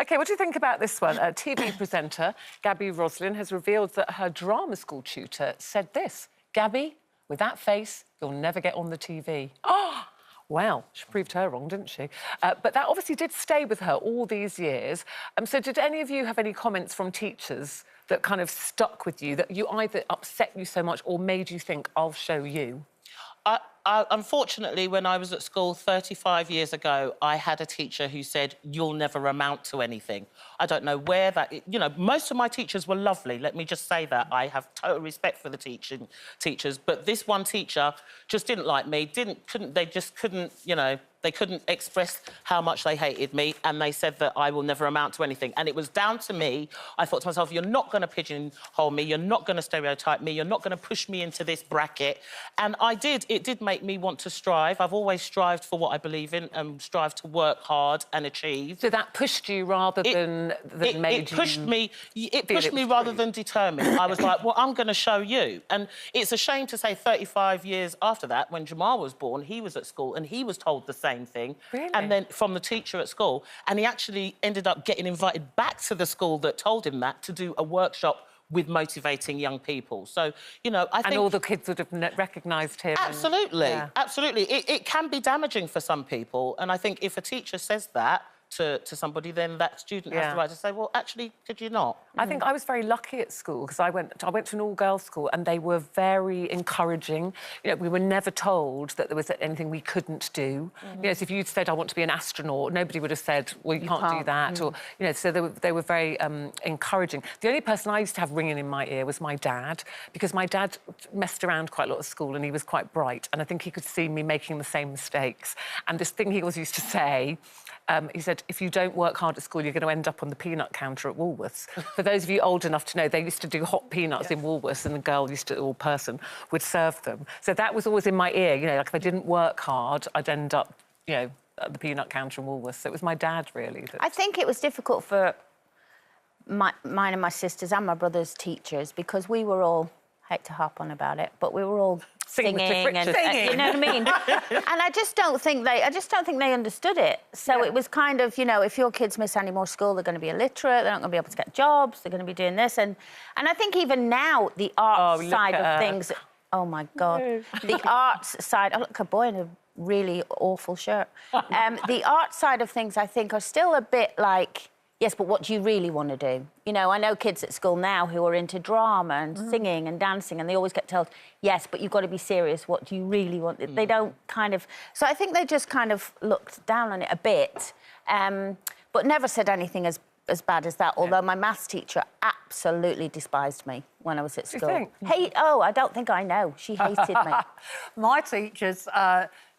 OK, what do you think about this one? A TV presenter, Gaby Roslin, has revealed that her drama school tutor said this: Gaby, with that face, you'll never get on the TV. Oh! Well, she proved her wrong, didn't she? But that obviously did stay with her all these years. So did any of you have any comments from teachers that kind of stuck with you, that you either upset you so much or made you think, I'll show you? Unfortunately, when I was at school 35 years ago, I had a teacher who said, you'll never amount to anything. I don't know where that... You know, most of my teachers were lovely, let me just say that. I have total respect for the teachers, but this one teacher just didn't like me, they just couldn't, you know... They couldn't express how much they hated me, and they said that I will never amount to anything. And it was down to me. I thought to myself, you're not going to pigeonhole me, you're not going to stereotype me, you're not going to push me into this bracket. And it did make me want to strive. I've always strived for what I believe in and strived to work hard and achieve. So that pushed you rather than made you... It pushed me rather than deter me. I was like, well, I'm going to show you. And it's a shame to say 35 years after that, when Jamal was born, he was at school and he was told the same thing. Really? And then from the teacher at school, and he actually ended up getting invited back to the school that told him that to do a workshop with motivating young people. So, you know, I think... And all the kids would have recognised him. Absolutely, and... yeah. Absolutely. It can be damaging for some people, and I think if a teacher says that to somebody, then that student has the right to say, well, actually, could you not? I think I was very lucky at school because I went to an all-girls school and they were very encouraging. You know, we were never told that there was anything we couldn't do. You know, so if you'd said, I want to be an astronaut, nobody would have said, well, you can't do that. Or, you know, so they were very encouraging. The only person I used to have ringing in my ear was my dad, because my dad messed around quite a lot at school and he was quite bright, and I think he could see me making the same mistakes. And this thing he always used to say, he said, if you don't work hard at school, you're going to end up on the peanut counter at Woolworths. For those of you old enough to know, they used to do hot peanuts in Woolworths, and the girl used to, or person, would serve them. So that was always in my ear, you know, like if I didn't work hard, I'd end up, you know, at the peanut counter in Woolworths. So it was my dad, really. I think it was difficult for mine and my sisters and my brother's teachers, because we were all, I hate to harp on about it, but we were all singing and you know what I mean. And I just don't think they understood it. So it was kind of, you know, if your kids miss any more school, they're going to be illiterate, they're not going to be able to get jobs, they're going to be doing this, and I think even now the arts side of things. Oh my God, the arts side. Oh, look, a boy in a really awful shirt. The art side of things, I think, are still a bit like, yes, but what do you really want to do? You know, I know kids at school now who are into drama and singing and dancing, and they always get told, yes, but you've got to be serious. What do you really want? They don't kind of... So I think they just kind of looked down on it a bit, but never said anything as bad as that, although my maths teacher absolutely despised me when I was at school. You think? I don't think I know. She hated me. My teachers...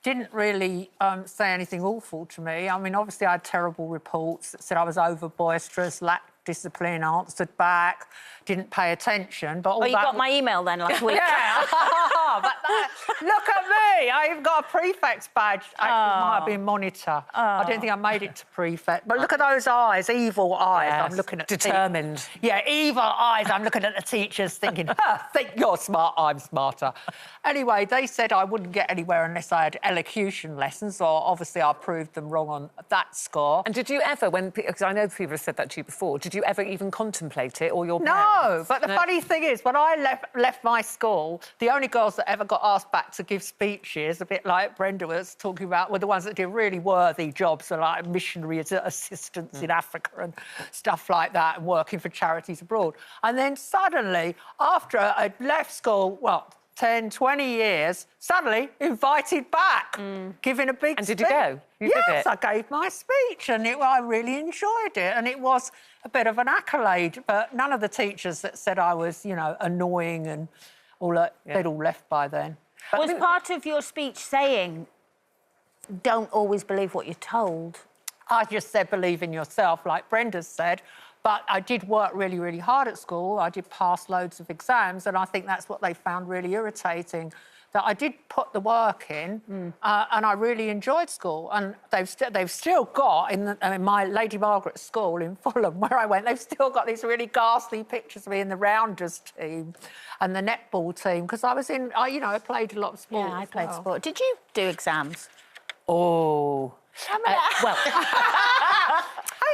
didn't really say anything awful to me. I mean, obviously, I had terrible reports that said I was over-boisterous, lacked discipline, answered back, didn't pay attention, but all you got my email then last week? Yeah. Look at me! I even got a prefect's badge. Actually, it might have been monitor. I don't think I made it to prefect. But look at those eyes, evil eyes. Yes. I'm looking at... Determined. Yeah, evil eyes. I'm looking at the teachers thinking, think you're smart, I'm smarter. Anyway, they said I wouldn't get anywhere unless I had elocution lessons, so obviously I proved them wrong on that score. And did you ever, because I know people have said that to you before, did you ever even contemplate it, or your parents? No, but the funny thing is, when I left my school, the only girls that ever got asked back to give speeches, a bit like Brenda was talking about, were the ones that did really worthy jobs, so like missionary assistants in Africa and stuff like that, and working for charities abroad. And then suddenly, after I'd left school, well, 10, 20 years, suddenly invited back, giving a big And speech. did you go? You yes, did it? I gave my speech, and I really enjoyed it, and it was a bit of an accolade, but none of the teachers that said I was, you know, annoying and all that, they'd all left by then. But was part of your speech saying, don't always believe what you're told? I just said believe in yourself, like Brenda said, but I did work really, really hard at school. I did pass loads of exams, and I think that's what they found really irritating, that I did put the work in, and I really enjoyed school. And they've still got, in my Lady Margaret school in Fulham, where I went, they've still got these really ghastly pictures of me in the rounders team and the netball team, because I was in, you know, I played a lot of sport. Yeah, I played sport. Did you do exams? Oh. I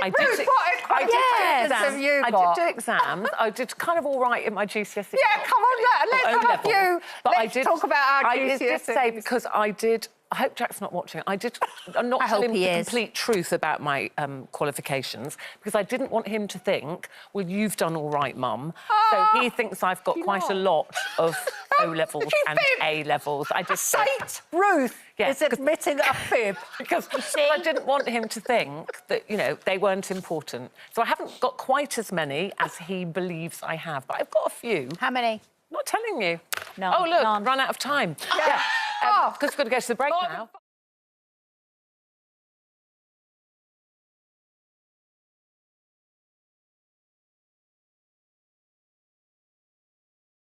I did Ruth, do- what I did do qualifications exams. have you I got? did do exams. I did kind of all right in my GCSE. Yeah, come on, let's have you. Let's talk about our I GCSEs. did say, because I did... I hope Jack's not watching. I did not tell him the complete truth about my qualifications, because I didn't want him to think, well, you've done all right, Mum. So he thinks I've got quite a lot of O-levels and A-levels. I just said... Ruth is admitting a fib. Because I didn't want him to think that, you know, they weren't important. So I haven't got quite as many as he believes I have, but I've got a few. How many? Not telling you. No. Oh, look, none. run out of time. Yeah. Because we've got to go to the break now.